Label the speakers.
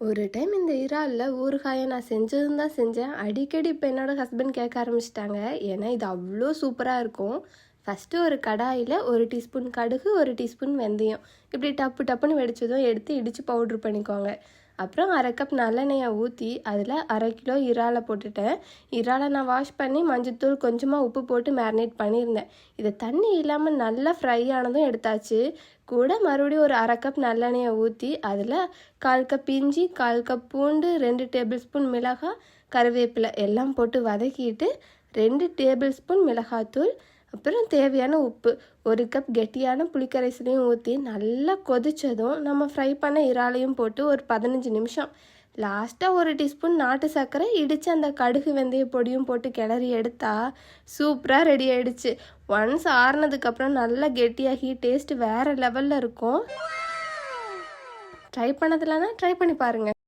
Speaker 1: ஒரு டைம் இந்த இறால்ல ஊறுகாயை நான் செஞ்சதும் தான் செஞ்சேன். அடிக்கடி இப்போ என்னோட ஹஸ்பண்ட் கேட்க ஆரம்பிச்சிட்டாங்க. ஏன்னா இது அவ்வளோ சூப்பராக இருக்கும். ஃபஸ்ட்டு ஒரு கடாயில் 1 டீஸ்பூன் கடுகு, 1 டீஸ்பூன் வெந்தயம் இப்படி டப்பு டப்புன்னு வெடிச்சதும் எடுத்து இடித்து பவுட்ரு பண்ணிக்கோங்க. அப்புறம் 1/2 கப் நல்லெண்ணெயை ஊற்றி அதில் 1/2 கிலோ இறாலை போட்டுட்டேன். இறாலை நான் வாஷ் பண்ணி மஞ்சத்தூள் கொஞ்சமாக உப்பு போட்டு மேரினேட் பண்ணியிருந்தேன். இதை தண்ணி இல்லாமல் நல்லா ஃப்ரை ஆனதும் எடுத்தாச்சு. கூட மறுபடியும் ஒரு 1/2 கப் நல்லெண்ணெயை ஊற்றி அதில் 1/4 கப் இஞ்சி, 1/4 கப் பூண்டு, 2 டேபிள் ஸ்பூன் மிளகாய், கருவேப்பிலை எல்லாம் போட்டு வதக்கிட்டு 2 டேபிள் ஸ்பூன் மிளகாத்தூள், அப்புறம் தேவையான உப்பு, 1 கப் கெட்டியான புளிக்கரைசலையும் ஊற்றி நல்லா கொதித்ததும் நம்ம ஃப்ரை பண்ண இறாலையும் போட்டு ஒரு 15 நிமிஷம், லாஸ்ட்டாக 1 டீஸ்பூன் நாட்டு சர்க்கரை இடித்து அந்த கடுகு வெந்தய பொடியும் போட்டு கிளறி எடுத்தால் சூப்பராக ரெடி ஆகிடுச்சு. ஒன்ஸ் ஆறுனதுக்கப்புறம் நல்லா கெட்டியாகி டேஸ்ட்டு வேறு லெவலில் இருக்கும். ட்ரை பண்ணதில்லைன்னா ட்ரை பண்ணி பாருங்கள்.